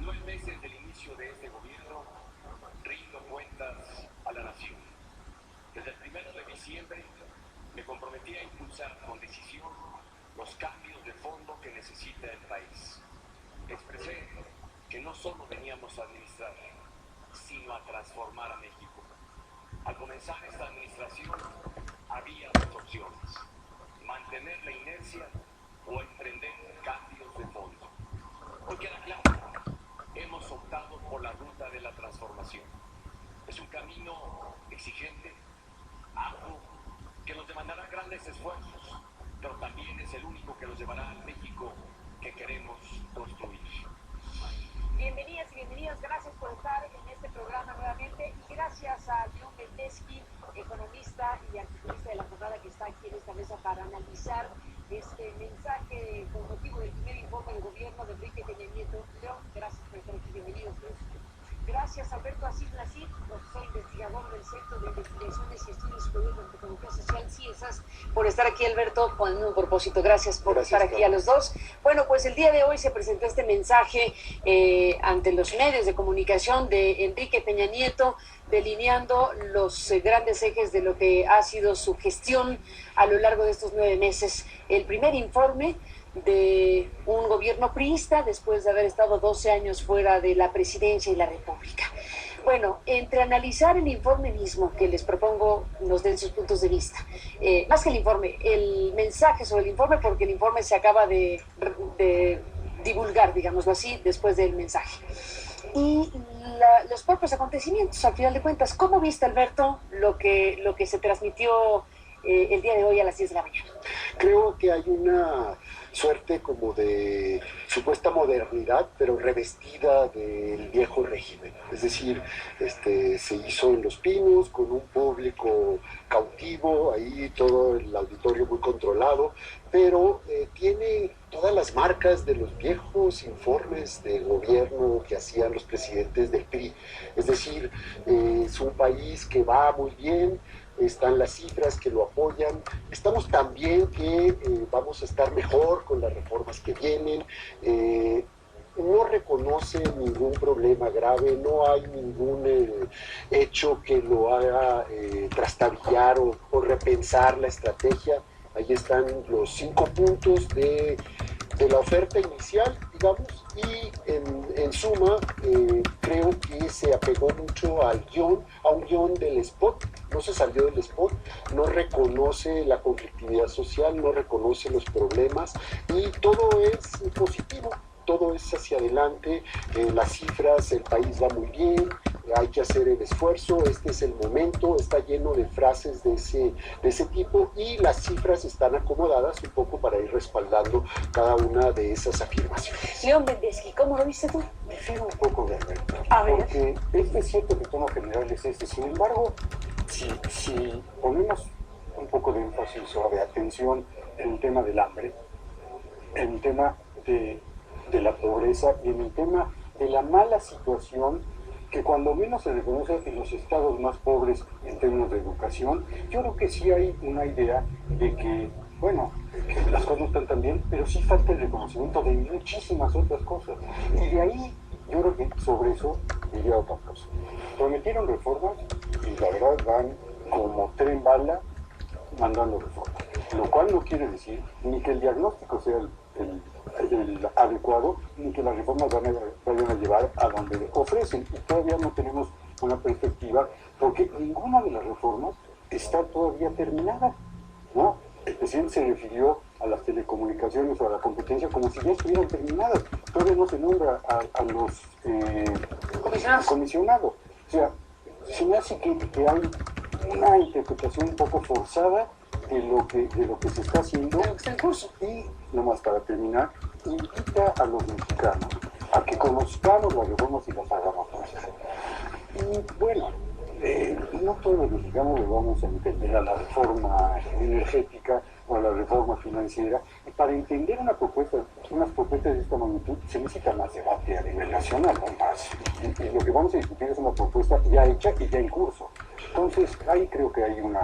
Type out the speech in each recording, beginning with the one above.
9 meses del inicio de este gobierno, rindo cuentas a la nación. Desde el 1 de diciembre me comprometí a impulsar con decisión los cambios de fondo que necesita el país. Expresé que no solo veníamos a administrar, sino a transformar a México. Al comenzar esta administración, había dos opciones: mantener la inercia o emprender cambios de fondo. Hoy queda claro, hemos optado por la ruta de la transformación. Es un camino exigente, arduo, que nos demandará grandes esfuerzos, pero también es el único que nos llevará al México que queremos construir. Bienvenidas y bienvenidos, gracias por estar en este programa nuevamente y gracias a León Bendesky, economista y articulista de La Jornada, que está aquí en esta mesa para analizar este mensaje con motivo del primer informe del gobierno de Enrique Peña Nieto. León, gracias por estar aquí, bienvenidos. Gracias, Alberto Asís Nasif, profesor investigador del Centro de Investigaciones y Estudios Superiores de Antropología Social, CIESAS, por estar aquí, Alberto, con un propósito. Gracias por estar aquí a los dos. Bueno, pues el día de hoy se presentó este mensaje ante los medios de comunicación de Enrique Peña Nieto, delineando los grandes ejes de lo que ha sido su gestión a lo largo de estos 9 meses. El primer informe de un gobierno priista después de haber estado 12 años fuera de la presidencia y la república. Bueno, entre analizar el informe mismo, que les propongo nos den sus puntos de vista, más que el informe, el mensaje sobre el informe, porque el informe se acaba de divulgar, digámoslo así, después del mensaje. Y los propios acontecimientos, al final de cuentas, ¿cómo viste, Alberto, lo que se transmitió el día de hoy a las 10 de la mañana? Creo que hay una suerte como de supuesta modernidad, pero revestida del viejo régimen. Es decir, se hizo en Los Pinos con un público cautivo, ahí todo el auditorio muy controlado, pero tiene todas las marcas de los viejos informes de gobierno que hacían los presidentes del PRI. Es decir, es un país que va muy bien, están las cifras que lo apoyan, estamos tan bien que vamos a estar mejor con las reformas que vienen, no reconoce ningún problema grave, no hay ningún hecho que lo haga trastabillar o repensar la estrategia. Ahí están los 5 puntos de la oferta inicial, digamos, y en suma creo que se apegó mucho a un guión del spot, no se salió del spot, no reconoce la conflictividad social, no reconoce los problemas y todo es positivo, todo es hacia adelante, las cifras, el país va muy bien, hay que hacer el esfuerzo, este es el momento, está lleno de frases de ese tipo y las cifras están acomodadas un poco para ir respaldando cada una de esas afirmaciones. León Bendesky, ¿cómo lo viste tú? Difiero un poco de Alberto, porque es cierto que el tono general es este, sin embargo, si ponemos un poco de énfasis o de atención en el tema del hambre, en el tema de la pobreza y en el tema de la mala situación que cuando menos se reconoce en los estados más pobres en términos de educación, yo creo que sí hay una idea de que, bueno, que las cosas no están tan bien, pero sí falta el reconocimiento de muchísimas otras cosas. Y de ahí, yo creo que sobre eso diría otra cosa. Prometieron reformas y la verdad van como tren bala mandando reformas. Lo cual no quiere decir ni que el diagnóstico sea el adecuado, ni que las reformas vayan a llevar a donde ofrecen. Y todavía no tenemos una perspectiva, porque ninguna de las reformas está todavía terminada, ¿no? El presidente se refirió a las telecomunicaciones o a la competencia como si ya estuvieran terminadas. Todavía no se nombra a los comisionados. O sea, se me hace que hay una interpretación un poco forzada de lo que se está haciendo. Y, nomás para terminar, invita a los mexicanos a que conozcamos las reformas y las hagamos nuestras. Y bueno, no todos los mexicanos le vamos a entender a la reforma energética o a la reforma financiera. Y para entender unas propuestas de esta magnitud se necesita más debate a nivel nacional, no más. Y lo que vamos a discutir es una propuesta ya hecha y ya en curso. Entonces, ahí creo que hay un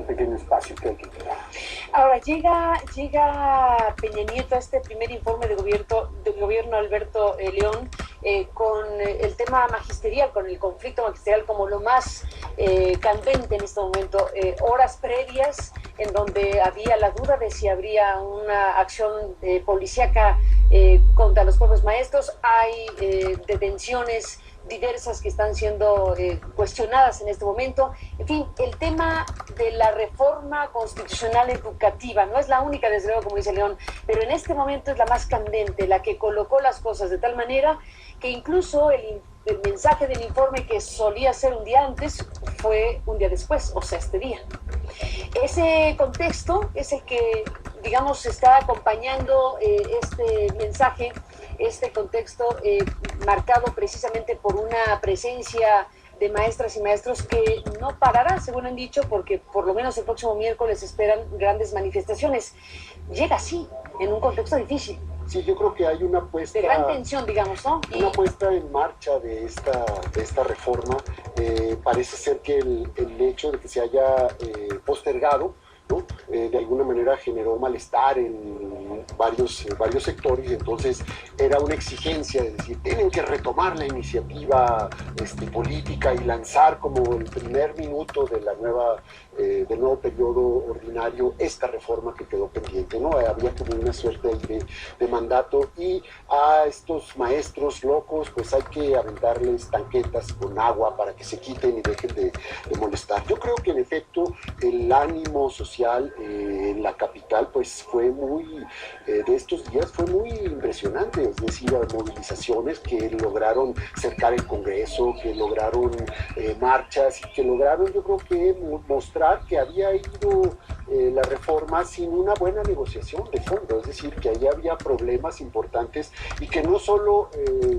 pequeño espacio que hay que crear. Ahora llega Peña Nieto a este primer informe de gobierno Alberto León con el tema magisterial, con el conflicto magisterial como lo más candente en este momento. Horas previas en donde había la duda de si habría una acción policíaca contra los propios maestros. Hay detenciones diversas que están siendo cuestionadas en este momento. En fin, el tema de la reforma constitucional educativa no es la única, desde luego, como dice León, pero en este momento es la más candente, la que colocó las cosas de tal manera que incluso el mensaje del informe, que solía ser un día antes, fue un día después, o sea, este día. Ese contexto es el que, digamos, está acompañando este mensaje, este contexto marcado precisamente por una presencia de maestras y maestros que no parará, según han dicho, porque por lo menos el próximo miércoles esperan grandes manifestaciones. Llega así, en un contexto difícil. Sí, yo creo que hay una puesta... de gran tensión, digamos, ¿no? Una puesta en marcha de esta reforma. Parece ser que el hecho de que se haya postergado, ¿no? De alguna manera generó malestar en varios sectores, y entonces era una exigencia de decir, tienen que retomar la iniciativa política y lanzar como el primer minuto de del nuevo periodo ordinario esta reforma que quedó pendiente, ¿no? Había como una suerte de mandato, y a estos maestros locos pues hay que aventarles tanquetas con agua para que se quiten y dejen de molestar. Yo creo que en efecto el ánimo social en la capital pues fue de estos días fue muy impresionante, es decir, movilizaciones que lograron cercar el Congreso, que lograron marchas, y que lograron, yo creo que mostrar que había ido la reforma sin una buena negociación de fondo, es decir, que ahí había problemas importantes, y que no solo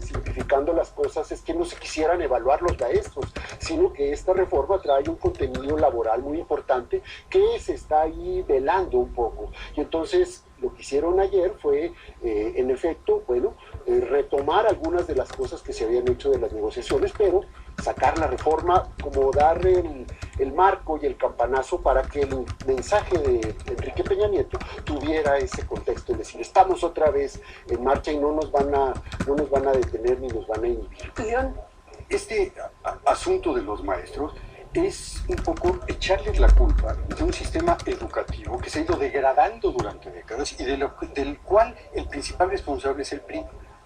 simplificando las cosas es que no se quisieran evaluar los maestros, sino que esta reforma trae un contenido laboral muy importante que se está ahí velando un poco. Y entonces lo que hicieron ayer fue, en efecto, retomar algunas de las cosas que se habían hecho de las negociaciones, pero sacar la reforma, como dar el marco y el campanazo para que el mensaje de Enrique Peña Nieto tuviera ese contexto, es decir, estamos otra vez en marcha y no nos van a detener ni nos van a inhibir. León, este asunto de los maestros es un poco echarles la culpa de un sistema educativo que se ha ido degradando durante décadas y del cual el principal responsable es el PRI.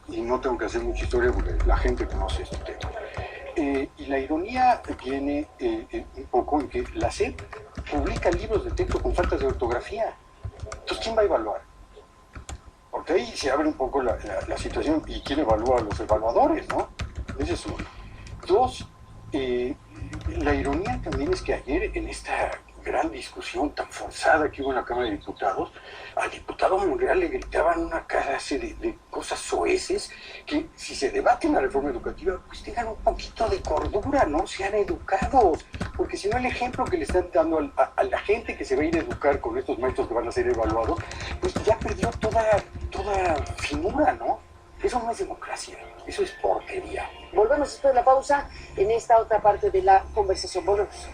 Y no tengo que hacer mucha historia porque la gente conoce este tema. Y la ironía viene un poco en que la SEP publica libros de texto con faltas de ortografía. Entonces, ¿quién va a evaluar? Porque ahí se abre un poco la situación, y quién evalúa a los evaluadores, ¿no? Ese es uno. Dos, la ironía también es que ayer, en esta gran discusión tan forzada que hubo en la Cámara de Diputados, al diputado Monreal le gritaban una clase de cosas soeces que, si se debate en la reforma educativa, pues tengan un poquito de cordura, ¿no? Sean educados, porque si no el ejemplo que le están dando a la gente que se va a ir a educar con estos maestros que van a ser evaluados, pues ya perdió toda finura, ¿no? Eso no es democracia, eso es porquería. volvemos después de la pausa en esta otra parte de la conversación. Volvemos.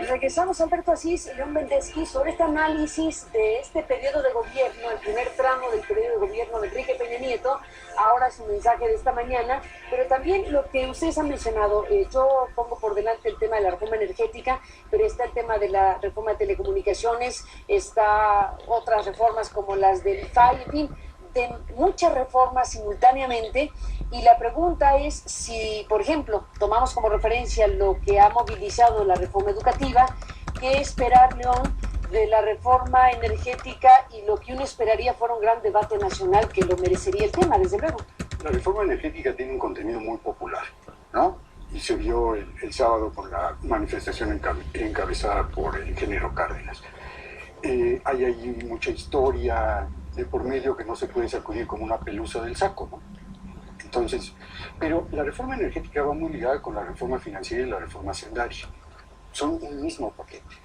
Regresamos, Alberto Asís y León Bendesky, sobre este análisis de este periodo de gobierno, el primer tramo del periodo de gobierno de Enrique Peña Nieto, ahora su mensaje de esta mañana, pero también lo que ustedes han mencionado. Yo pongo por delante el tema de la reforma energética, pero está el tema de la reforma de telecomunicaciones, está otras reformas como las del IFAI, en fin, de muchas reformas simultáneamente. Y la pregunta es si, por ejemplo, tomamos como referencia lo que ha movilizado la reforma educativa, ¿qué esperar, León, de la reforma energética? Y lo que uno esperaría fuera un gran debate nacional que lo merecería el tema, desde luego. La reforma energética tiene un contenido muy popular, ¿no? Y se vio el sábado con la manifestación encabezada por el ingeniero Cárdenas. Hay ahí mucha historia de por medio que no se puede sacudir como una pelusa del saco, ¿no? Entonces, pero la reforma energética va muy ligada con la reforma financiera y la reforma hacendaria. Son un mismo paquete.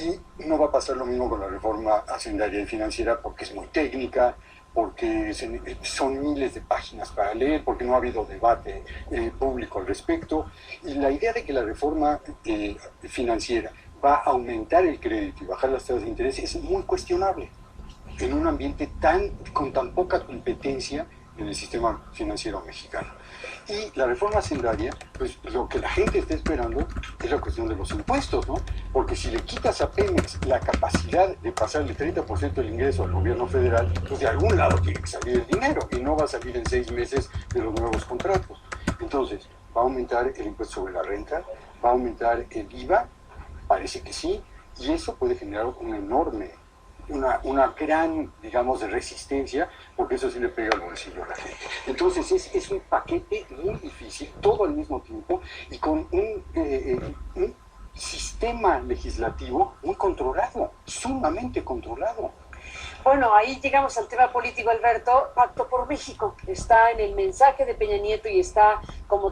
Y no va a pasar lo mismo con la reforma hacendaria y financiera porque es muy técnica, porque son miles de páginas para leer, porque no ha habido debate público al respecto. Y la idea de que la reforma financiera va a aumentar el crédito y bajar las tasas de interés es muy cuestionable en un ambiente con tan poca competencia en el sistema financiero mexicano. Y la reforma hacendaria, pues lo que la gente está esperando es la cuestión de los impuestos, ¿no? Porque si le quitas a Pemex la capacidad de pasarle 30% del ingreso al gobierno federal, pues de algún lado tiene que salir el dinero y no va a salir en 6 meses de los nuevos contratos. Entonces, ¿va a aumentar el impuesto sobre la renta? ¿Va a aumentar el IVA? Parece que sí, y eso puede generar una gran, digamos, resistencia, porque eso sí le pega al bolsillo a la gente. Entonces es un paquete muy difícil, todo al mismo tiempo, y con un sistema legislativo muy controlado, sumamente controlado. Bueno, ahí llegamos al tema político, Alberto. Pacto por México está en el mensaje de Peña Nieto y está como